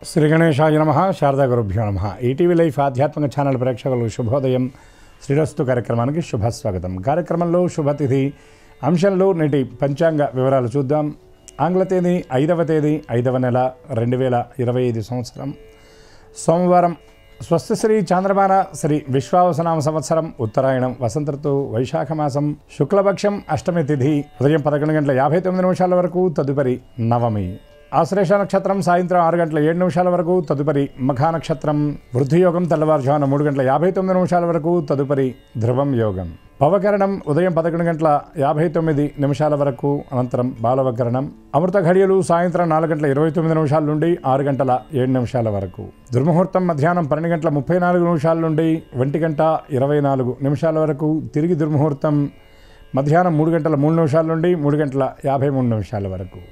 శ్రీ గణేశాయ నమః. శారదా గురుభ్యో నమః. ఈటీవీ లైఫ్ ఆధ్యాత్మిక ఛానల్ ప్రేక్షకులు శుభోదయం. శ్రీరస్తు కార్యక్రమానికి శుభస్వాగతం. కార్యక్రమంలో శుభతిథి అంశంలో నేటి పంచాంగ వివరాలు చూద్దాం. ఆంగ్ల తేదీ 5వ తేదీ 5వ నెల 2025 సంవత్సరం సోమవారం. స్వస్తిశ్రీ చాంద్రమాన శ్రీ విశ్వావసనామ సంవత్సరం ఉత్తరాయణం వసంత ఋతువు వైశాఖ మాసం శుక్లపక్షం అష్టమి తిథి ఉదయం 11:59 వరకు. తదుపరి నవమి. ఆశ్లేష నక్షత్రం సాయంత్రం 6:07 వరకు. తదుపరి మఖా నక్షత్రం. వృద్ధియోగం తెల్లవారుజామున 3:59 వరకు. తదుపరి ధ్రువం యోగం. పవకరణం ఉదయం 11:59 వరకు. అనంతరం బాలవకరణం. అమృత ఘడియలు సాయంత్రం 4:29 నుండి 6:07 వరకు. దుర్ముహూర్తం మధ్యాహ్నం 12:34 నుండి 1:24 వరకు. తిరిగి దుర్ముహూర్తం మధ్యాహ్నం 3:03 నుండి 3:53 వరకు.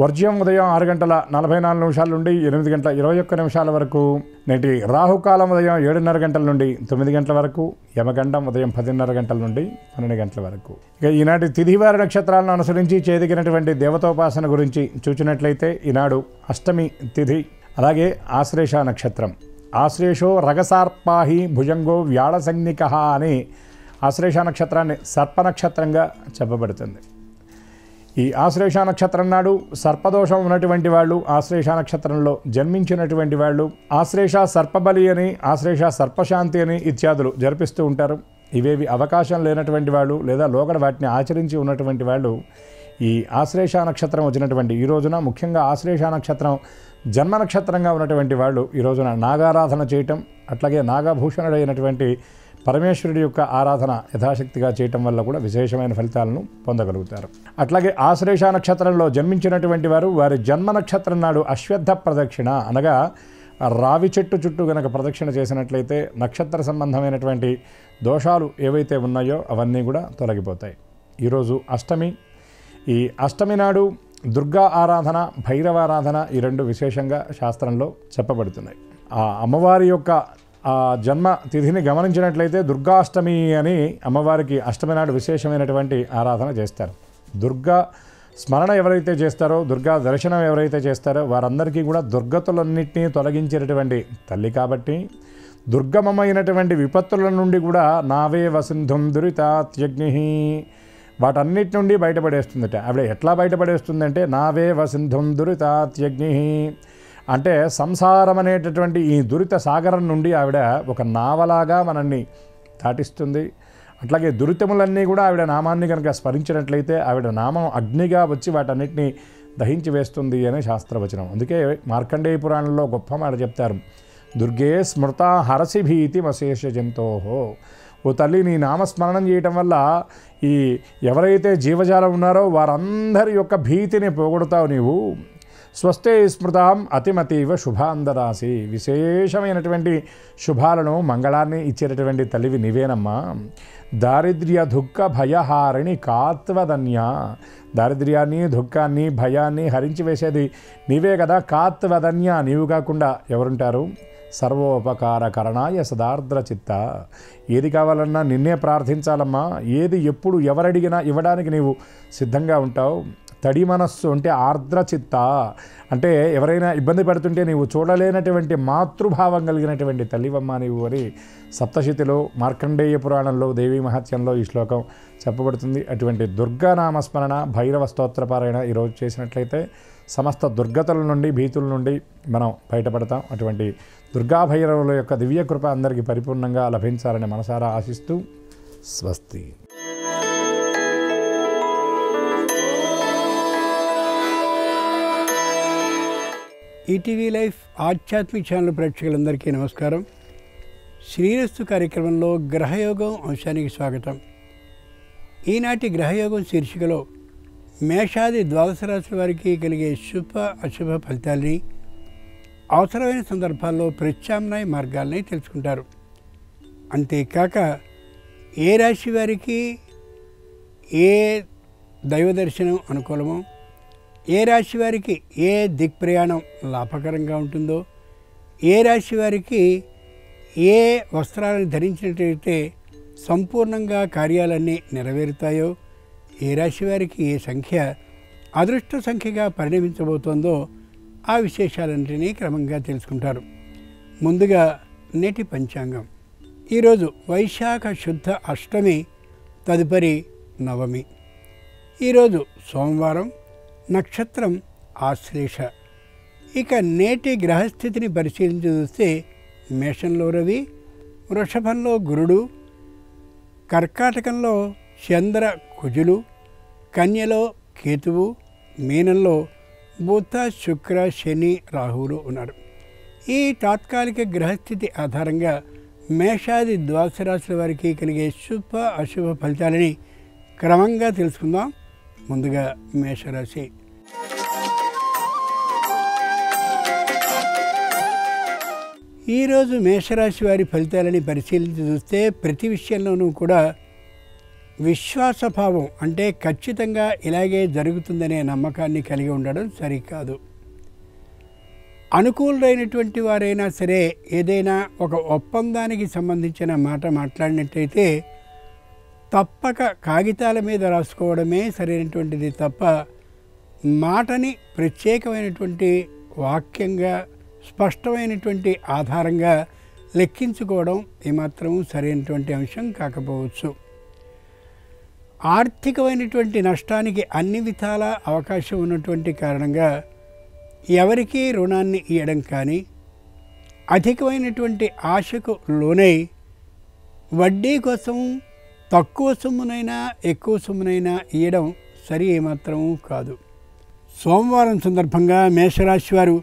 వర్జ్యం ఉదయం 6:44 నుండి 8:21 వరకు. నేటి రాహుకాలం ఉదయం 7:30 నుండి 9 వరకు. యమగండం ఉదయం 10:30 నుండి 12 వరకు. ఇక ఈనాటి తిథివారి నక్షత్రాలను అనుసరించి చేదిగినటువంటి దేవతోపాసన గురించి చూచినట్లయితే ఈనాడు అష్టమి తిథి, అలాగే ఆశ్లేష నక్షత్రం. ఆశ్లేషో రగసార్పాహి భుజంగో వ్యాళ సంజ్ఞిక అని ఆశ్లేష నక్షత్రాన్ని సర్పనక్షత్రంగా చెప్పబడుతుంది. ఈ ఆశ్లేష నక్షత్రం నాడు సర్పదోషం ఉన్నటువంటి వాళ్ళు, ఆశ్లేష నక్షత్రంలో జన్మించినటువంటి వాళ్ళు ఆశ్లేష సర్పబలి అని, ఆశ్లేష సర్పశాంతి అని ఇత్యాదులు జరిపిస్తూ ఉంటారు. ఇవేవి అవకాశం లేనటువంటి వాళ్ళు లేదా లోగడ వాటిని ఆచరించి ఉన్నటువంటి వాళ్ళు ఈ ఆశ్లేష నక్షత్రం వచ్చినటువంటి ఈ రోజున, ముఖ్యంగా ఆశ్లేష నక్షత్రం జన్మ నక్షత్రంగా ఉన్నటువంటి వాళ్ళు ఈ రోజున నాగారాధన చేయటం, అట్లాగే నాగభూషణుడైనటువంటి పరమేశ్వరుడి యొక్క ఆరాధన యథాశక్తిగా చేయటం వల్ల కూడా విశేషమైన ఫలితాలను పొందగలుగుతారు. అట్లాగే ఆశ్లేష నక్షత్రంలో జన్మించినటువంటి వారు వారి జన్మ నక్షత్రం నాడు అశ్వత్థ ప్రదక్షిణ అనగా రావి చెట్టు చుట్టూ గనక ప్రదక్షిణ చేసినట్లయితే నక్షత్ర సంబంధమైనటువంటి దోషాలు ఏవైతే ఉన్నాయో అవన్నీ కూడా తొలగిపోతాయి. ఈరోజు అష్టమి. ఈ అష్టమి నాడు దుర్గా ఆరాధన, భైరవారాధన ఈ రెండు విశేషంగా శాస్త్రంలో చెప్పబడుతున్నాయి. ఆ అమ్మవారి యొక్క ఆ జన్మ తిథిని గమనించినట్లయితే దుర్గాష్టమి అని అమ్మవారికి అష్టమి నాడు విశేషమైనటువంటి ఆరాధన చేస్తారు. దుర్గా స్మరణ ఎవరైతే చేస్తారో, దుర్గా దర్శనం ఎవరైతే చేస్తారో వారందరికీ కూడా దుర్గతులన్నింటినీ తొలగించేటటువంటి తల్లి కాబట్టి దుర్గమమైనటువంటి విపత్తుల నుండి కూడా నావే వసింధుం దురితాత్యగ్ని వాటన్నిటి నుండి బయటపడేస్తుందట. ఆవిడ ఎట్లా బయటపడేస్తుందంటే నావే వసింధుం దురితాత్యగ్ని అంటే సంసారం అనేటటువంటి ఈ దురిత సాగరం నుండి ఆవిడ ఒక నావలాగా మనల్ని దాటిస్తుంది. అట్లాగే దురితములన్నీ కూడా ఆవిడ నామాన్ని కనుక స్మరించినట్లయితే ఆవిడ నామం అగ్నిగా వచ్చి వాటన్నిటిని దహించి వేస్తుంది అనే శాస్త్రవచనం. అందుకే మార్కండేయ పురాణంలో గొప్ప మాట చెప్తారు, దుర్గే స్మృత హరసి భీతి మశేష జంతోహో. ఓ తల్లి, నీ నామస్మరణం చేయటం వల్ల ఈ ఎవరైతే జీవజాలం ఉన్నారో వారందరి యొక్క భీతిని పోగొడతావు నీవు. స్వస్తే స్మృతాం అతిమతీవ శుభాందరాసి. విశేషమైనటువంటి శుభాలను, మంగళాన్ని ఇచ్చేటటువంటి తల్లివి నీవేనమ్మా. దారిద్ర్య దుఃఖ భయహారిణి కాత్వదన్య. దారిద్ర్యాన్ని, దుఃఖాన్ని, భయాన్ని హరించి వేసేది నీవే కదా. కాత్వదన్య, నీవు కాకుండా ఎవరుంటారు? సర్వోపకార కరణాయ సదార్ద్ర చిత్త. ఏది కావాలన్నా నిన్నే ప్రార్థించాలమ్మా. ఏది ఎప్పుడు ఎవరడిగినా ఇవ్వడానికి నీవు సిద్ధంగా ఉంటావు. తడి మనస్సు అంటే ఆర్ద్ర చిత్త అంటే ఎవరైనా ఇబ్బంది పడుతుంటే నీవు చూడలేనటువంటి మాతృభావం కలిగినటువంటి తల్లివమ్మ నీవు అని సప్తశతిలో మార్కండేయ పురాణంలో దేవీ మహత్యంలో ఈ శ్లోకం చెప్పబడుతుంది. అటువంటి దుర్గా నామస్మరణ, భైరవ స్తోత్రపారాయణ ఈరోజు చేసినట్లయితే సమస్త దుర్గతుల నుండి, భీతుల నుండి మనం బయటపడతాం. అటువంటి దుర్గా భైరవుల యొక్క దివ్య కృప అందరికీ పరిపూర్ణంగా లభించాలని మనసారా ఆశిస్తూ స్వస్తి. ఈటీవీ లైఫ్ ఆధ్యాత్మిక ఛానల్ ప్రేక్షకులందరికీ నమస్కారం. శ్రీరస్తు కార్యక్రమంలో గ్రహయోగం అంశానికి స్వాగతం. ఈనాటి గ్రహయోగం శీర్షికలో మేషాది ద్వాదశ రాశుల వారికి కలిగే శుభ అశుభ ఫలితాలని, అవసరమైన సందర్భాల్లో ప్రత్యామ్నాయ మార్గాల్ని తెలుసుకుంటారు. అంతేకాక ఏ రాశి వారికి ఏ దైవ దర్శనం అనుకూలమో, ఏ రాశి వారికి ఏ దిక్ప్రయాణం లాభకరంగా ఉంటుందో, ఏ రాశి వారికి ఏ వస్త్రాలను ధరించినట్లయితే సంపూర్ణంగా కార్యాలన్నీ నెరవేరుతాయో, ఏ రాశి వారికి ఏ సంఖ్య అదృష్ట సంఖ్యగా పరిణమించబోతోందో ఆ విశేషాలన్నింటినీ క్రమంగా తెలుసుకుంటారు. ముందుగా నేటి పంచాంగం. ఈరోజు వైశాఖ శుద్ధ అష్టమి, తదుపరి నవమి. ఈరోజు సోమవారం, నక్షత్రం ఆశ్లేష. ఇక నేటి గ్రహస్థితిని పరిశీలించి చూస్తే మేషంలో రవి, వృషభంలో గురుడు, కర్కాటకంలో చంద్ర కుజులు, కన్యలో కేతువు, మీనంలో బుధ శుక్ర శని రాహువులు ఉన్నారు. ఈ తాత్కాలిక గ్రహస్థితి ఆధారంగా మేషాది ద్వాదశ రాశుల వారికి కలిగే శుభ అశుభ ఫలితాలని క్రమంగా తెలుసుకుందాం. ముందుగా మేషరాశి. ఈరోజు మేషరాశి వారి ఫలితాలని పరిశీలించి చూస్తే ప్రతి విషయంలోనూ కూడా విశ్వాసభావం, అంటే ఖచ్చితంగా ఇలాగే జరుగుతుందనే నమ్మకాన్ని కలిగి ఉండడం సరికాదు. అనుకూలుడైనటువంటి వారైనా సరే ఏదైనా ఒక ఒప్పందానికి సంబంధించిన మాట మాట్లాడినట్టయితే తప్పక కాగితాల మీద రాసుకోవడమే సరైనటువంటిది తప్ప మాటని ప్రత్యేకమైనటువంటి వాక్యంగా, స్పష్టమైనటువంటి ఆధారంగా లెక్కించుకోవడం ఏమాత్రం సరైనటువంటి అంశం కాకపోవచ్చు. ఆర్థికమైనటువంటి నష్టానికి అన్ని విధాల అవకాశం ఉన్నటువంటి కారణంగా ఎవరికీ రుణాన్ని ఇవ్వడం కానీ, అధికమైనటువంటి ఆశకు లోనై వడ్డీ కోసం తక్కువ సొమ్మునైనా ఎక్కువ సొమ్మునైనా ఇవ్వడం సరి ఏమాత్రం కాదు. సోమవారం సందర్భంగా మేషరాశి వారు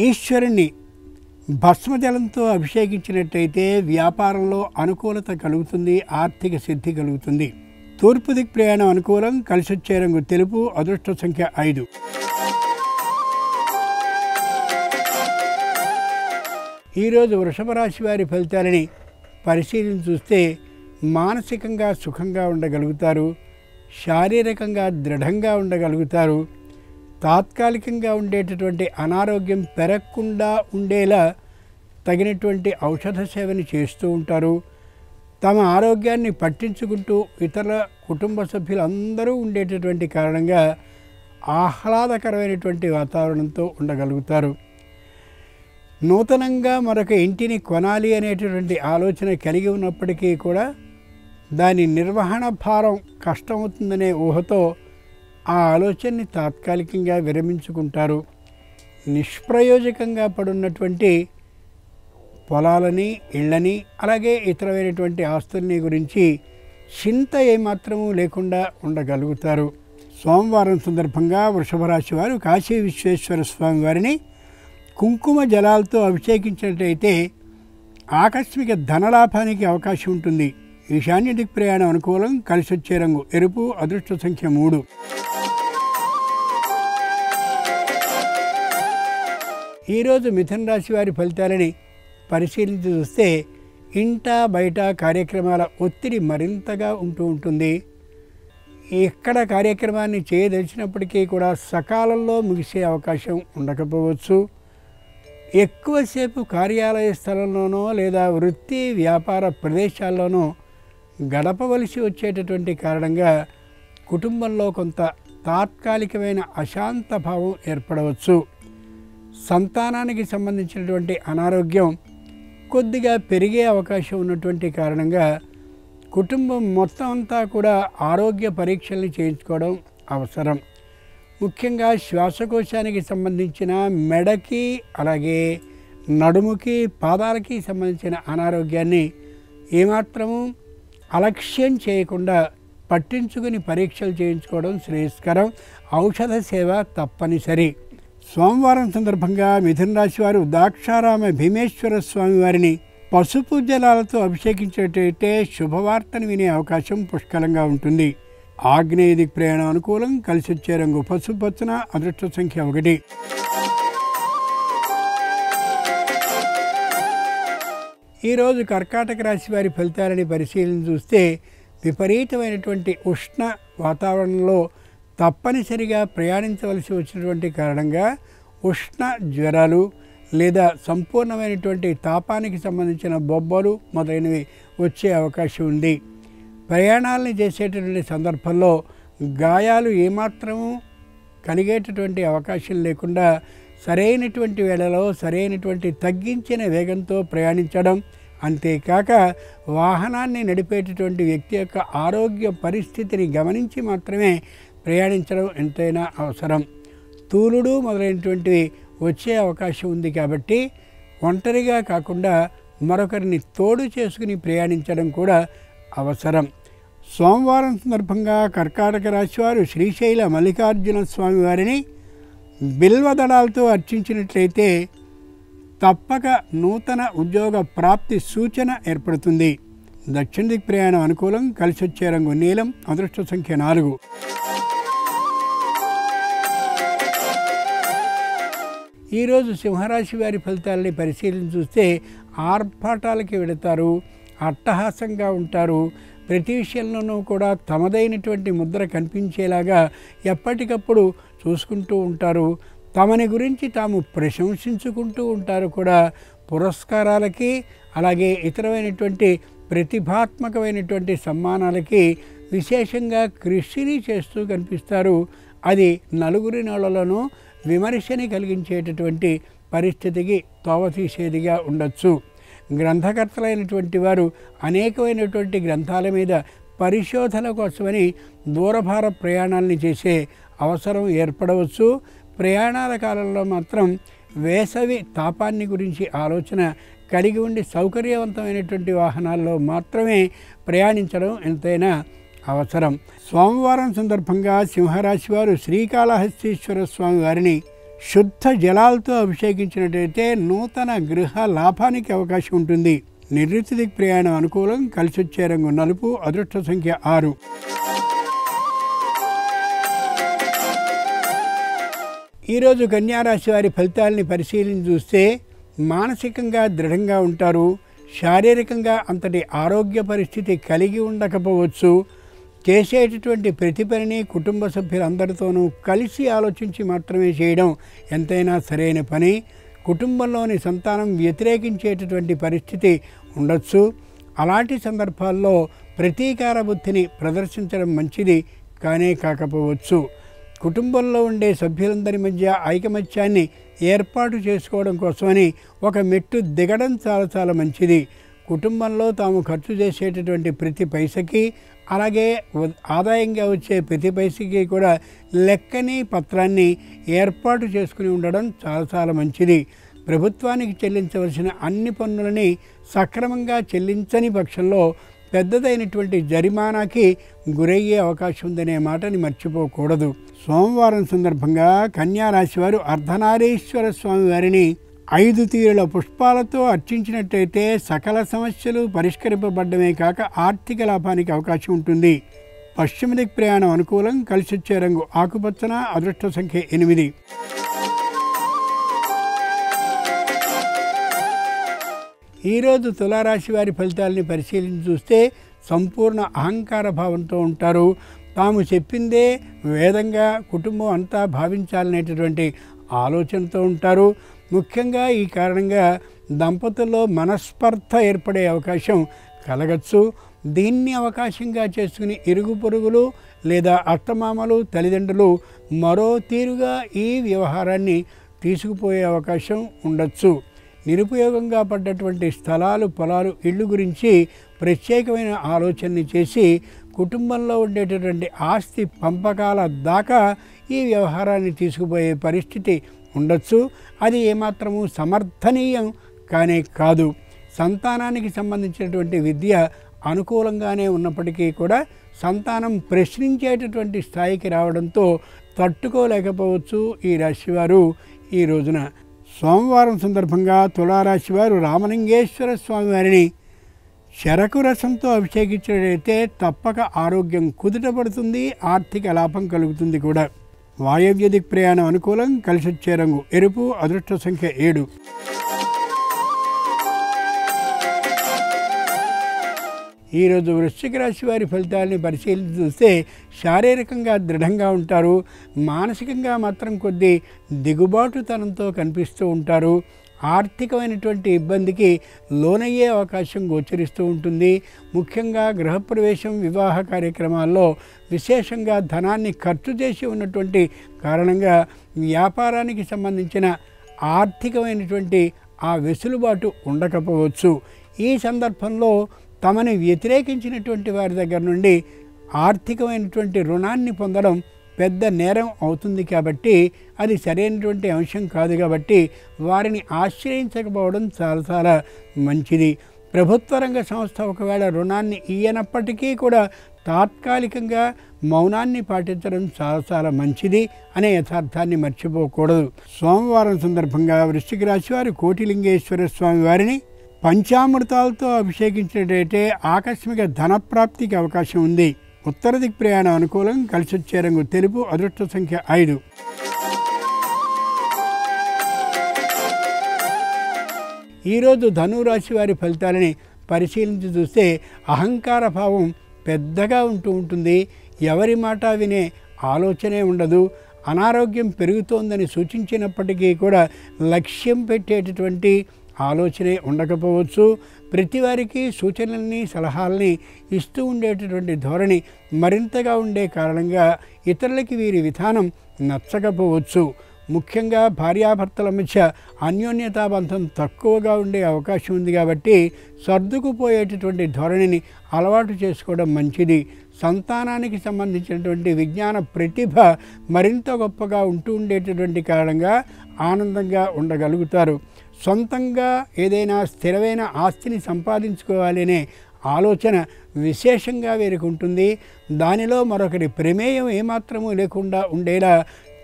ఈశ్వరుణ్ణి భస్మజలంతో అభిషేకించినట్టయితే వ్యాపారంలో అనుకూలత కలుగుతుంది, ఆర్థిక సిద్ధి కలుగుతుంది. తూర్పు దిక్ ప్రయాణం అనుకూలం. కలిసొచ్చే రంగు తెలుపు. అదృష్ట సంఖ్య 5. ఈరోజు వృషభ రాశి వారి ఫలితాలని పరిశీలించి చూస్తే మానసికంగా సుఖంగా ఉండగలుగుతారు, శారీరకంగా దృఢంగా ఉండగలుగుతారు. తాత్కాలికంగా ఉండేటటువంటి అనారోగ్యం పెరగకుండా ఉండేలా తగినటువంటి ఔషధ సేవని చేస్తూ ఉంటారు. తమ ఆరోగ్యాన్ని పట్టించుకుంటూ ఇతర కుటుంబ సభ్యులందరూ ఉండేటటువంటి కారణంగా ఆహ్లాదకరమైనటువంటి వాతావరణంతో ఉండగలుగుతారు. నూతనంగా మరొక ఇంటిని కొనాలి అనేటటువంటి ఆలోచన కలిగి ఉన్నప్పటికీ కూడా దాని నిర్వహణ భారం కష్టమవుతుందనే ఊహతో ఆ ఆలోచనని తాత్కాలికంగా విరమించుకుంటారు. నిష్ప్రయోజకంగా పడున్నటువంటి పొలాలని, ఇళ్ళని, అలాగే ఇతరమైనటువంటి ఆస్తుల్ని గురించి చింత ఏమాత్రమూ లేకుండా ఉండగలుగుతారు. సోమవారం సందర్భంగా వృషభ రాశి వారు కాశీ విశ్వేశ్వర స్వామి వారిని కుంకుమ జలాలతో అభిషేకించినట్లయితే ఆకస్మిక ధనలాభానికి అవకాశం ఉంటుంది. ఈశాన్య దిక్ ప్రయాణం అనుకూలం. కలిసొచ్చే రంగు ఎరుపు. అదృష్ట సంఖ్య 3. ఈరోజు మిథున రాశి వారి ఫలితాలని పరిశీలించి చూస్తే ఇంట బయట కార్యక్రమాల ఒత్తిడి మరింతగా ఉంటుంది. ఎక్కడ కార్యక్రమాన్ని చేయదలిచినప్పటికీ కూడా సకాలంలో ముగిసే అవకాశం ఉండకపోవచ్చు. ఎక్కువసేపు కార్యాలయ స్థలంలోనో లేదా వృత్తి వ్యాపార ప్రదేశాల్లోనో గడపవలసి వచ్చేటటువంటి కారణంగా కుటుంబంలో కొంత తాత్కాలికమైన అశాంత భావం ఏర్పడవచ్చు. సంతానానికి సంబంధించినటువంటి అనారోగ్యం కొద్దిగా పెరిగే అవకాశం ఉన్నటువంటి కారణంగా కుటుంబం మొత్తం అంతా కూడా ఆరోగ్య పరీక్షల్ని చేయించుకోవడం అవసరం. ముఖ్యంగా శ్వాసకోశానికి సంబంధించిన మెడకి, అలాగే నడుముకి, పాదాలకి సంబంధించిన అనారోగ్యాన్ని ఏమాత్రము అలక్ష్యం చేయకుండా పట్టించుకుని పరీక్షలు చేయించుకోవడం శ్రేయస్కరం. ఔషధ సేవ తప్పనిసరి. సోమవారం సందర్భంగా మిథున రాశి వారు దాక్షారామ భీమేశ్వర స్వామి వారిని పసుపు జలాలతో అభిషేకించేటైతే శుభవార్తను వినే అవకాశం పుష్కలంగా ఉంటుంది. ఆగ్నేయ దిక్ ప్రయాణం అనుకూలం. కలిసొచ్చే రంగు పసుపచ్చన. అదృష్ట సంఖ్య 1. ఈరోజు కర్కాటక రాశి వారి ఫలితాలని పరిశీలన చూస్తే విపరీతమైనటువంటి ఉష్ణ వాతావరణంలో తప్పనిసరిగా ప్రయాణించవలసి వచ్చినటువంటి కారణంగా ఉష్ణ జ్వరాలు లేదా సంపూర్ణమైనటువంటి తాపానికి సంబంధించిన బొబ్బలు మొదలైనవి వచ్చే అవకాశం ఉంది. ప్రయాణాలను చేసేటటువంటి సందర్భంలో గాయాలు ఏమాత్రము కలిగేటటువంటి అవకాశం లేకుండా సరైనటువంటి వేళలో సరైనటువంటి తగ్గించిన వేగంతో ప్రయాణించడం, అంతేకాక వాహనాన్ని నడిపేటటువంటి వ్యక్తి యొక్క ఆరోగ్య పరిస్థితిని గమనించి మాత్రమే ప్రయాణించడం ఎంతైనా అవసరం. తూలుడు మొదలైనటువంటివి వచ్చే అవకాశం ఉంది కాబట్టి ఒంటరిగా కాకుండా మరొకరిని తోడు చేసుకుని ప్రయాణించడం కూడా అవసరం. సోమవారం సందర్భంగా కర్కాటక రాశి వారు శ్రీశైల మల్లికార్జున స్వామి వారిని బిల్వదళాలతో అర్చించినట్లయితే తప్పక నూతన ఉద్యోగ ప్రాప్తి సూచన ఏర్పడుతుంది. దక్షిణ దిక్ ప్రయాణం అనుకూలం. కలిసి వచ్చే రంగు నీలం. అదృష్ట సంఖ్య 4. ఈరోజు సింహరాశి వారి ఫలితాలని పరిశీలన చూస్తే ఆర్భాటాలకి వెళతారు, అట్టహాసంగా ఉంటారు. ప్రతి విషయంలోనూ కూడా తమదైనటువంటి ముద్ర కనిపించేలాగా ఎప్పటికప్పుడు చూసుకుంటూ ఉంటారు. తమని గురించి తాము ప్రశంసించుకుంటూ ఉంటారు కూడా. పురస్కారాలకి అలాగే ఇతరమైనటువంటి ప్రతిభాత్మకమైనటువంటి సమ్మానాలకి విశేషంగా కృషిని చేస్తూ కనిపిస్తారు. అది నలుగురి నోళ్లలోనూ విమర్శని కలిగించేటటువంటి పరిస్థితికి తోవతీసేదిగా ఉండొచ్చు. గ్రంథకర్తలైనటువంటి వారు అనేకమైనటువంటి గ్రంథాల మీద పరిశోధన కోసమని దూరభార ప్రయాణాలని చేసే అవసరం ఏర్పడవచ్చు. ప్రయాణాల కాలంలో మాత్రం వేసవి తాపాన్ని గురించి ఆలోచన కలిగి ఉండి సౌకర్యవంతమైనటువంటి వాహనాల్లో మాత్రమే ప్రయాణించడం ఎంతైనా అవసరం. సోమవారం సందర్భంగా సింహరాశి వారు శ్రీకాళహస్తీశ్వర స్వామి వారిని శుద్ధ జలాలతో అభిషేకించినట్లయితే నూతన గృహ లాభానికి అవకాశం ఉంటుంది. నివృత్తి దిక్ ప్రయాణం అనుకూలం. కలిసి వచ్చే రంగు నలుపు. అదృష్ట సంఖ్య 6. ఈరోజు కన్యారాశి వారి ఫలితాలని పరిశీలించి చూస్తే మానసికంగా దృఢంగా ఉంటారు. శారీరకంగా అంతటి ఆరోగ్య పరిస్థితి కలిగి ఉండకపోవచ్చు. చేసేటటువంటి ప్రతి పనిని కుటుంబ సభ్యులందరితోనూ కలిసి ఆలోచించి మాత్రమే చేయడం ఎంతైనా సరైన పని. కుటుంబంలోని సంతానం వ్యతిరేకించేటటువంటి పరిస్థితి ఉండొచ్చు. అలాంటి సందర్భాల్లో ప్రతీకార బుద్ధిని ప్రదర్శించడం మంచిది కానే కాకపోవచ్చు. కుటుంబంలో ఉండే సభ్యులందరి మధ్య ఐకమత్యాన్ని ఏర్పాటు చేసుకోవడం కోసమని ఒక మెట్టు దిగడం చాలా చాలా మంచిది. కుటుంబంలో తాము ఖర్చు చేసేటటువంటి ప్రతి పైసకి అలాగే ఆదాయంగా వచ్చే ప్రతి పైసకి కూడా లెక్కని పత్రాన్ని ఏర్పాటు చేసుకుని ఉండడం చాలా చాలా మంచిది. ప్రభుత్వానికి చెల్లించవలసిన అన్ని పన్నులని సక్రమంగా చెల్లించని పక్షంలో పెద్దదైనటువంటి జరిమానాకి గురయ్యే అవకాశం ఉందనే మాటని మర్చిపోకూడదు. సోమవారం సందర్భంగా కన్యారాశి వారు అర్ధనారీశ్వర స్వామి వారిని 5 తీరుల పుష్పాలతో అర్చించినట్టయితే సకల సమస్యలు పరిష్కరింపబడ్డమే కాక ఆర్థిక లాభానికి అవకాశం ఉంటుంది. పశ్చిమ దిక్ ప్రయాణం అనుకూలం. కలిసి వచ్చే రంగు ఆకుపచ్చన. అదృష్ట సంఖ్య 8. ఈరోజు తులారాశి వారి ఫలితాలని పరిశీలించి చూస్తే సంపూర్ణ అహంకార భావంతో ఉంటారు. తాము చెప్పిందే వేదంగా కుటుంబం అంతా భావించాలనేటటువంటి ఆలోచనతో ఉంటారు. ముఖ్యంగా ఈ కారణంగా దంపతుల్లో మనస్పర్ధ ఏర్పడే అవకాశం కలగచ్చు. దీన్ని అవకాశంగా చేసుకుని ఇరుగు పొరుగులు లేదా అత్తమామలు తల్లిదండ్రులు మరో తీరుగా ఈ వ్యవహారాన్ని తీసుకుపోయే అవకాశం ఉండొచ్చు. నిరుపయోగంగా పడ్డటువంటి స్థలాలు, పొలాలు, ఇళ్ళు గురించి ప్రత్యేకమైన ఆలోచనని చేసి కుటుంబంలో ఉండేటటువంటి ఆస్తి పంపకాల దాకా ఈ వ్యవహారాన్ని తీసుకుపోయే పరిస్థితి ఉండొచ్చు. అది ఏమాత్రము సమర్థనీయం కానే కాదు. సంతానానికి సంబంధించినటువంటి విద్య అనుకూలంగానే ఉన్నప్పటికీ కూడా సంతానం ప్రశ్నించేటటువంటి స్థాయికి రావడంతో తట్టుకోలేకపోవచ్చు ఈ రాశివారు ఈ రోజున. సోమవారం సందర్భంగా తులారాశి వారు రామలింగేశ్వర స్వామి వారిని చెరకు రసంతో అభిషేకించినట్లయితే తప్పక ఆరోగ్యం కుదుటపడుతుంది, ఆర్థిక లాభం కలుగుతుంది కూడా. వాయవ్య దిక్ ప్రయాణం అనుకూలం. కలిసి వచ్చే రంగు ఎరుపు. అదృష్ట సంఖ్య 7. ఈరోజు వృశ్చిక రాశి వారి ఫలితాలని పరిశీలించి చూస్తే శారీరకంగా దృఢంగా ఉంటారు. మానసికంగా మాత్రం కొద్ది దిగుబాటుతనంతో కనిపిస్తూ ఉంటారు. ఆర్థికమైనటువంటి ఇబ్బందికి లోనయ్యే అవకాశం గోచరిస్తూ ఉంటుంది. ముఖ్యంగా గృహప్రవేశం, వివాహ కార్యక్రమాల్లో విశేషంగా ధనాన్ని ఖర్చు చేసి ఉన్నటువంటి కారణంగా వ్యాపారానికి సంబంధించిన ఆర్థికమైనటువంటి ఆ వెసులుబాటు ఉండకపోవచ్చు. ఈ సందర్భంలో తమని వ్యతిరేకించినటువంటి వారి దగ్గర నుండి ఆర్థికమైనటువంటి రుణాన్ని పొందడం పెద్ద నేరం అవుతుంది కాబట్టి అది సరైనటువంటి అంశం కాదు. కాబట్టి వారిని ఆశ్రయించకపోవడం చాలా మంచిది. ప్రభుత్వ రంగ సంస్థ ఒకవేళ రుణాన్ని ఇయ్యనప్పటికీ కూడా తాత్కాలికంగా మౌనాన్ని పాటించడం చాలా మంచిది అనే యథార్థాన్ని మర్చిపోకూడదు. సోమవారం సందర్భంగా వృశ్చిక రాశి వారు కోటిలింగేశ్వర స్వామి వారిని పంచామృతాలతో అభిషేకించినట్లయితే ఆకస్మిక ధనప్రాప్తికి అవకాశం ఉంది. ఉత్తర దిక్ ప్రయాణం అనుకూలం. కలిసి వచ్చే రంగు తెలుపు. అదృష్ట సంఖ్య 5. ఈరోజు ధనురాశి వారి ఫలితాలని పరిశీలించి చూస్తే అహంకార భావం పెద్దగా ఉంటుంది. ఎవరి మాట వినే ఆలోచనే ఉండదు. అనారోగ్యం పెరుగుతోందని సూచించినప్పటికీ కూడా లక్ష్యం పెట్టేటటువంటి ఆలోచనే ఉండకపోవచ్చు. ప్రతి వారికి సూచనల్ని సలహాలని ఇస్తూ ఉండేటటువంటి ధోరణి మరింతగా ఉండే కారణంగా ఇతరులకి వీరి విధానం నచ్చకపోవచ్చు. ముఖ్యంగా భార్యాభర్తల మధ్య అన్యోన్యతాబంధం తక్కువగా ఉండే అవకాశం ఉంది. కాబట్టి సర్దుకుపోయేటటువంటి ధోరణిని అలవాటు చేసుకోవడం మంచిది. సంతానానికి సంబంధించినటువంటి విజ్ఞాన ప్రతిభ మరింత గొప్పగా ఉండేటటువంటి కారణంగా ఆనందంగా ఉండగలుగుతారు. సొంతంగా ఏదైనా స్థిరమైన ఆస్తిని సంపాదించుకోవాలనే ఆలోచన విశేషంగా వీరికి ఉంటుంది. దానిలో మరొకరి ప్రమేయం ఏమాత్రమూ లేకుండా ఉండేలా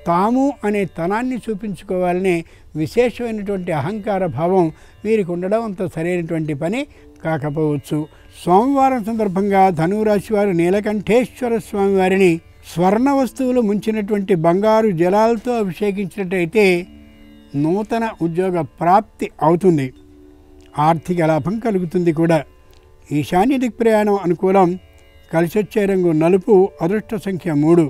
తాము అనే తనాన్ని చూపించుకోవాలనే విశేషమైనటువంటి అహంకార భావం వీరికి ఉండడం అంత సరైనటువంటి పని కాకపోవచ్చు. సోమవారం సందర్భంగా ధనురాశి వారు నీలకంఠేశ్వర స్వామి వారిని స్వర్ణ వస్తువులు ముంచినటువంటి బంగారు జలాలతో అభిషేకించినట్టయితే నూతన ఉద్యోగ ప్రాప్తి అవుతుంది. ఆర్థిక లాభం కలుగుతుంది కూడా. ఈశాన్య దిక్ ప్రయాణం అనుకూలం. కలిసొచ్చే రంగు నలుపు. అదృష్ట సంఖ్య 3.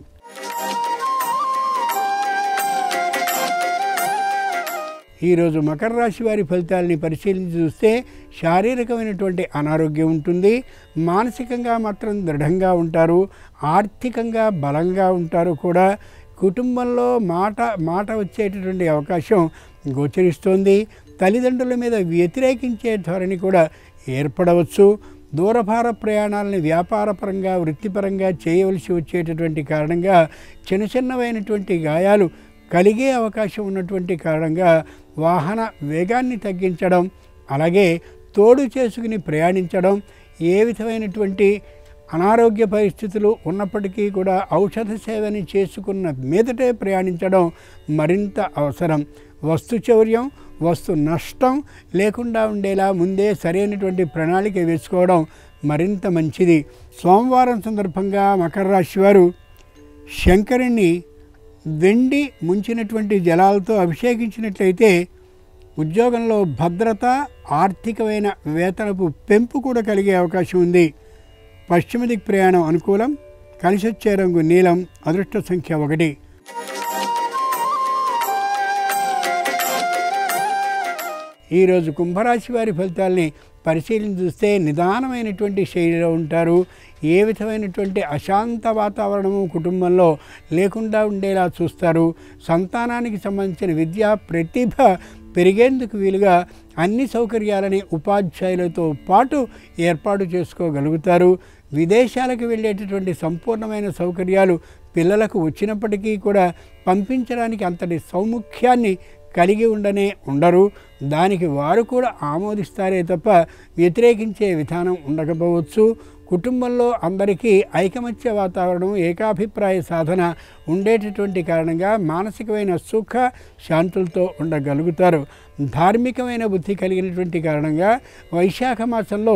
ఈరోజు మకర రాశి వారి ఫలితాలని పరిశీలించి చూస్తే శారీరకమైనటువంటి అనారోగ్యం ఉంటుంది. మానసికంగా మాత్రం దృఢంగా ఉంటారు. ఆర్థికంగా బలంగా ఉంటారు కూడా. కుటుంబంలో మాట వచ్చేటటువంటి అవకాశం గోచరిస్తోంది. తల్లిదండ్రుల మీద వ్యతిరేకించే ధోరణి కూడా ఏర్పడవచ్చు. దూరభార ప్రయాణాలని వ్యాపారపరంగా వృత్తిపరంగా చేయవలసి వచ్చేటటువంటి కారణంగా చిన్నవైనటువంటి గాయాలు కలిగే అవకాశం ఉన్నటువంటి కారణంగా వాహన వేగాన్ని తగ్గించడం, అలాగే తోడు చేసుకుని ప్రయాణించడం, ఏ విధమైనటువంటి అనారోగ్య పరిస్థితులు ఉన్నప్పటికీ కూడా ఔషధ సేవని చేసుకున్న మీదటే ప్రయాణించడం మరింత అవసరం. వస్తు చౌర్యం, వస్తు నష్టం లేకుండా ఉండేలా ముందే సరైనటువంటి ప్రణాళిక వేసుకోవడం మరింత మంచిది. సోమవారం సందర్భంగా మకర రాశి వారు శంకరుణ్ణి వెండి ముంచినటువంటి జలాలతో అభిషేకించినట్లయితే ఉద్యోగంలో భద్రత, ఆర్థికమైన వేతనపు పెంపు కూడా కలిగే అవకాశం ఉంది. పశ్చిమ దిక్ ప్రయాణం అనుకూలం. కలిసొచ్చే రంగు నీలం. అదృష్ట సంఖ్య 1. ఈరోజు కుంభరాశి వారి ఫలితాలని పరిశీలించి చూస్తే నిదానమైనటువంటి శైలిలో ఉంటారు. ఏ విధమైనటువంటి అశాంత వాతావరణము కుటుంబంలో లేకుండా ఉండేలా చూస్తారు. సంతానానికి సంబంధించిన విద్యా ప్రతిభ పెరిగేందుకు వీలుగా అన్ని సౌకర్యాలని ఉపాధ్యాయులతో పాటు ఏర్పాటు చేసుకోగలుగుతారు. విదేశాలకు వెళ్ళేటటువంటి సంపూర్ణమైన సౌకర్యాలు పిల్లలకు వచ్చినప్పటికీ కూడా పంపించడానికి అంతటి సౌముఖ్యాన్ని కలిగి ఉండరు. దానికి వారు కూడా ఆమోదిస్తారే తప్ప వ్యతిరేకించే విధానం ఉండకపోవచ్చు. కుటుంబంలో అందరికీ ఐకమత్య వాతావరణం, ఏకాభిప్రాయ సాధన ఉండేటటువంటి కారణంగా మానసికమైన సుఖ శాంతులతో ఉండగలుగుతారు. ధార్మికమైన బుద్ధి కలిగినటువంటి కారణంగా వైశాఖ మాసంలో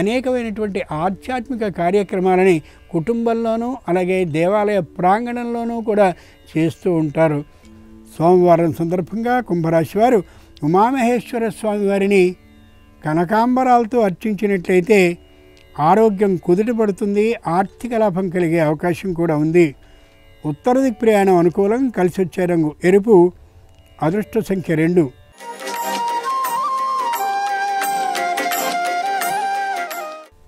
అనేకమైనటువంటి ఆధ్యాత్మిక కార్యక్రమాలని కుటుంబంలోనూ అలాగే దేవాలయ ప్రాంగణంలోనూ కూడా చేస్తూ ఉంటారు. సోమవారం సందర్భంగా కుంభరాశి వారు ఉమామహేశ్వర స్వామి వారిని కనకాంబరాలతో అర్చించినట్లయితే ఆరోగ్యం కుదుటపడుతుంది. ఆర్థిక లాభం కలిగే అవకాశం కూడా ఉంది. ఉత్తర దిక్ ప్రయాణం అనుకూలం. కలిసొచ్చే రంగు ఎరుపు. అదృష్ట సంఖ్య 2.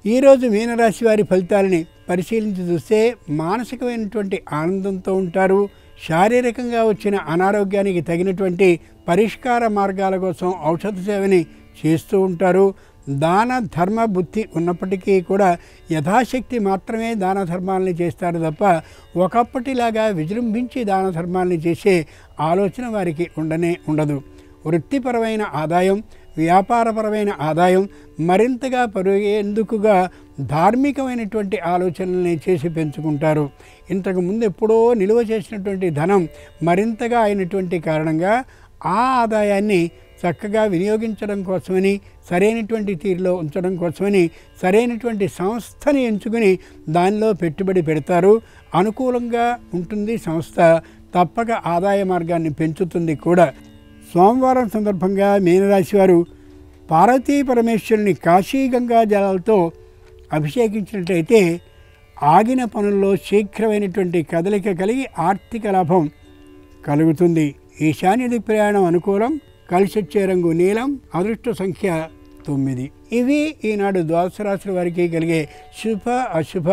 ఈరోజు మీనరాశి వారి ఫలితాలని పరిశీలించి చూస్తే మానసికమైనటువంటి ఆనందంతో ఉంటారు. శారీరకంగా వచ్చిన అనారోగ్యానికి తగినటువంటి పరిష్కార మార్గాల కోసం ఔషధ సేవని చేస్తూ ఉంటారు. దాన ధర్మ బుద్ధి ఉన్నప్పటికీ కూడా యథాశక్తి మాత్రమే దాన ధర్మాలని చేస్తారు తప్ప ఒకప్పటిలాగా విజృంభించి దాన ధర్మాలని చేసే ఆలోచన వారికి ఉండదు. వృత్తిపరమైన ఆదాయం, వ్యాపారపరమైన ఆదాయం మరింతగా పెరిగేందుకుగా ధార్మికమైనటువంటి ఆలోచనల్ని చేసి పెంచుకుంటారు. ఇంతకుముందు ఎప్పుడో నిలువ చేసినటువంటి ధనం మరింతగా అయినటువంటి కారణంగా ఆ ఆదాయాన్ని చక్కగా వినియోగించడం కోసమని, సరైనటువంటి తీరులో ఉంచడం కోసమని సరైనటువంటి సంస్థని ఎంచుకుని దానిలో పెట్టుబడి పెడతారు. అనుకూలంగా ఉంటుంది సంస్థ, తప్పక ఆదాయ మార్గాన్ని పెంచుతుంది కూడా. సోమవారం సందర్భంగా మీనరాశి వారు పార్వతీ పరమేశ్వరుని కాశీగంగా జలాలతో అభిషేకించినట్లయితే ఆగిన పనుల్లో శీఘ్రమైనటువంటి కదలిక కలిగి ఆర్థిక లాభం కలుగుతుంది. ఈశాన్య దిక్కు ప్రయాణం అనుకూలం. కలిసొచ్చే రంగు నీలం. అదృష్ట సంఖ్య 9. ఇవి ఈనాడు ద్వాదశ రాశుల వారికి కలిగే శుభ అశుభ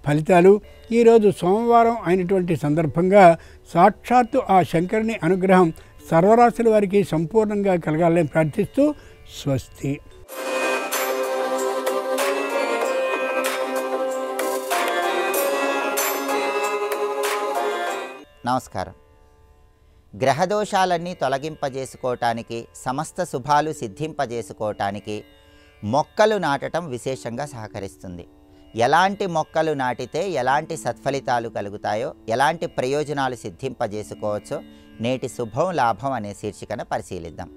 ఫలితాలు. ఈరోజు సోమవారం అయినటువంటి సందర్భంగా సాక్షాత్తు ఆ శంకరుని అనుగ్రహం సర్వరాశుల వారికి సంపూర్ణంగా కలగాలని ప్రార్థిస్తూ స్వస్తి. నమస్కారం. గ్రహదోషాలన్నీ తొలగింపజేసుకోవటానికి, సమస్త శుభాలు సిద్ధింపజేసుకోవటానికి మొక్కలు నాటడం విశేషంగా సహకరిస్తుంది. ఎలాంటి మొక్కలు నాటితే ఎలాంటి సత్ఫలితాలు కలుగుతాయో, ఎలాంటి ప్రయోజనాలు సిద్ధింపజేసుకోవచ్చో నేటి శుభం లాభం అనే శీర్షికను పరిశీలిద్దాం.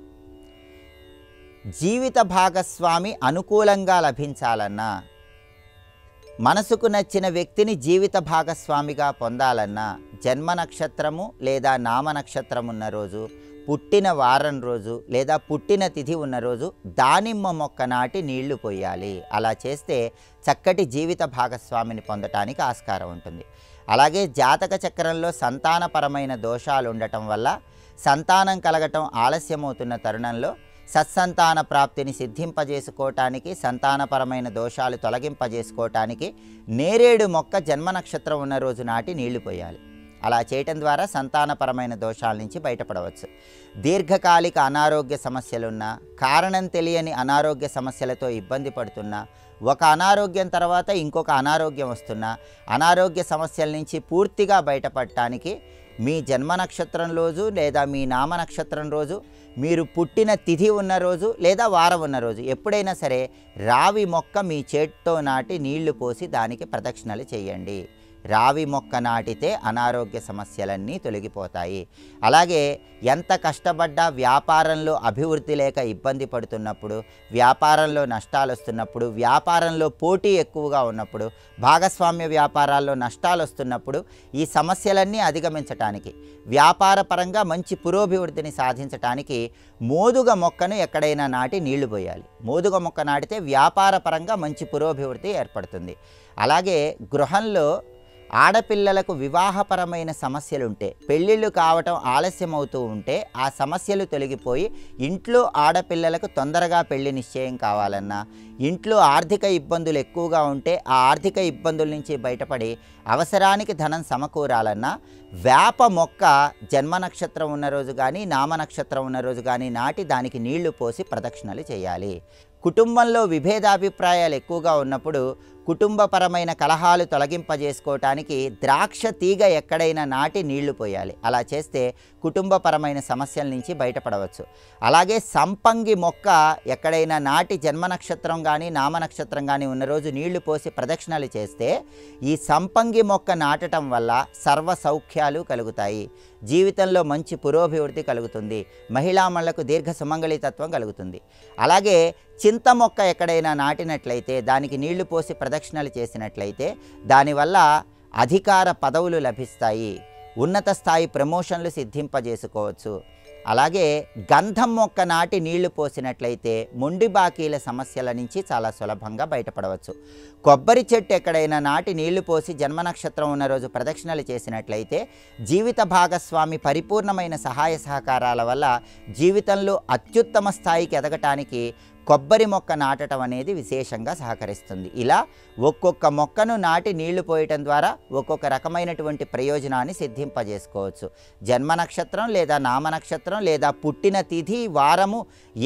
జీవిత భాగస్వామి అనుకూలంగా లభించాలన్నా, మనసుకు నచ్చిన వ్యక్తిని జీవిత భాగస్వామిగా పొందాలన్నా జన్మ నక్షత్రము లేదా నామ నక్షత్రం ఉన్న రోజు, పుట్టిన వారం రోజు లేదా పుట్టిన తిథి ఉన్న రోజు దానిమ్మ మొక్క నాటి నీళ్లు పోయాలి. అలా చేస్తే చక్కటి జీవిత భాగస్వామిని పొందటానికి ఆస్కారం ఉంటుంది. అలాగే జాతక చక్రంలో సంతానపరమైన దోషాలు ఉండటం వల్ల సంతానం కలగటం ఆలస్యమవుతున్న తరుణంలో సత్సంతాన ప్రాప్తిని సిద్ధింపజేసుకోవటానికి, సంతానపరమైన దోషాలు తొలగింపజేసుకోవటానికి నేరేడు మొక్క జన్మ నక్షత్రం ఉన్న రోజు నాటి నీళ్లు పోయాలి. అలా చేయటం ద్వారా సంతానపరమైన దోషాల నుంచి బయటపడవచ్చు. దీర్ఘకాలిక అనారోగ్య సమస్యలున్నా, కారణం తెలియని అనారోగ్య సమస్యలతో ఇబ్బంది పడుతున్నా, ఒక అనారోగ్యం తర్వాత ఇంకొక అనారోగ్యం వస్తున్నా, అనారోగ్య సమస్యల నుంచి పూర్తిగా బయటపడటానికి మీ జన్మ నక్షత్రం రోజు లేదా మీ నామ నక్షత్రం రోజు, మీరు పుట్టిన తిథి ఉన్న రోజు లేదా వారం ఉన్న రోజు ఎప్పుడైనా సరే రావి మొక్క మీ చేతితో నాటి నీళ్లు పోసి దానికి ప్రదక్షిణలు చేయండి. రావి మొక్క నాటితే అనారోగ్య సమస్యలన్నీ తొలగిపోతాయి. అలాగే ఎంత కష్టపడ్డా వ్యాపారంలో అభివృద్ధి లేక ఇబ్బంది పడుతున్నప్పుడు, వ్యాపారంలో నష్టాలు వస్తున్నప్పుడు, వ్యాపారంలో పోటీ ఎక్కువగా ఉన్నప్పుడు, భాగస్వామ్య వ్యాపారాల్లో నష్టాలు వస్తున్నప్పుడు ఈ సమస్యలన్నీ అధిగమించటానికి, వ్యాపార పరంగా మంచి పురోభివృద్ధిని సాధించటానికి మోదుగ మొక్కను ఎక్కడైనా నాటి నీళ్లు పోయాలి. మోదుగ మొక్క నాటితే వ్యాపార పరంగా మంచి పురోభివృద్ధి ఏర్పడుతుంది. అలాగే గృహంలో ఆడపిల్లలకు వివాహపరమైన సమస్యలుంటే, పెళ్ళిళ్ళు కావటం ఆలస్యం అవుతూ ఉంటే ఆ సమస్యలు తొలగిపోయి ఇంట్లో ఆడపిల్లలకు తొందరగా పెళ్లి నిశ్చయం కావాలన్నా, ఇంట్లో ఆర్థిక ఇబ్బందులు ఎక్కువగా ఉంటే ఆ ఆర్థిక ఇబ్బందుల నుంచి బయటపడి అవసరానికి ధనం సమకూరాలన్నా వేప మొక్క జన్మ నక్షత్రం ఉన్న రోజు కానీ నామ నక్షత్రం ఉన్న రోజు కానీ నాటి దానికి నీళ్లు పోసి ప్రదక్షిణలు చేయాలి. కుటుంబంలో విభేదాభిప్రాయాలు ఎక్కువగా ఉన్నప్పుడు కుటుంబపరమైన కలహాలు తొలగింపజేసుకోవటానికి ద్రాక్ష తీగ ఎక్కడైనా నాటి నీళ్లు పోయాలి. అలా చేస్తే కుటుంబపరమైన సమస్యల నుంచి బయటపడవచ్చు. అలాగే సంపంగి మొక్క ఎక్కడైనా నాటి జన్మ నక్షత్రం కానీ నామ నక్షత్రం కానీ ఉన్న రోజు నీళ్లు పోసి ప్రదక్షిణలు చేస్తే ఈ సంపంగి మొక్క నాటడం వల్ల సర్వ సౌఖ్యాలు కలుగుతాయి. జీవితంలో మంచి పురోభివృద్ధి కలుగుతుంది. మహిళామణులకు దీర్ఘ సుమంగళితత్వం కలుగుతుంది. అలాగే చింత మొక్క ఎక్కడైనా నాటినట్లయితే దానికి నీళ్లు పోసి ప్రదక్షిణలు చేసినట్లయితే దానివల్ల అధికార పదవులు లభిస్తాయి, ఉన్నత స్థాయి ప్రమోషన్లు సిద్ధింపజేసుకోవచ్చు. అలాగే గంధం మొక్క నాటి నీళ్లు పోసినట్లయితే మొండి బాకీల సమస్యల నుంచి చాలా సులభంగా బయటపడవచ్చు. కొబ్బరి చెట్టు ఎక్కడైనా నాటి నీళ్లు పోసి జన్మ నక్షత్రం ఉన్న రోజు ప్రదక్షిణలు చేసినట్లయితే జీవిత భాగస్వామి పరిపూర్ణమైన సహాయ సహకారాల వల్ల జీవితంలో అత్యుత్తమ స్థాయికి ఎదగటానికి కొబ్బరి మొక్క నాటడం అనేది విశేషంగా సహకరిస్తుంది. ఇలా ఒక్కొక్క మొక్కను నాటి నీళ్లు పోయటం ద్వారా ఒక్కొక్క రకమైనటువంటి ప్రయోజనాన్ని సిద్ధింపజేసుకోవచ్చు. జన్మ నక్షత్రం లేదా నామ నక్షత్రం లేదా పుట్టిన తిథి వారము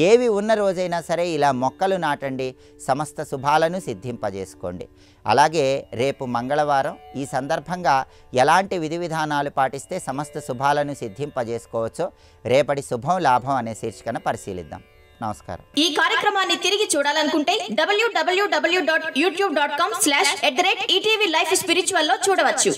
ఏవి ఉన్న రోజైనా సరే ఇలా మొక్కలు నాటండి, సమస్త శుభాలను సిద్ధింపజేసుకోండి. అలాగే రేపు మంగళవారం, ఈ సందర్భంగా ఎలాంటి విధి విధానాలు పాటిస్తే సమస్త శుభాలను సిద్ధింపజేసుకోవచ్చో రేపటి శుభం లాభం అనే శీర్షికన పరిశీలిద్దాం. నమస్కారం. ఈ కార్యక్రమాన్ని తిరిగి చూడాలనుకుంటే www.youtube.com/ETV Life Spiritual లో చూడవచ్చు.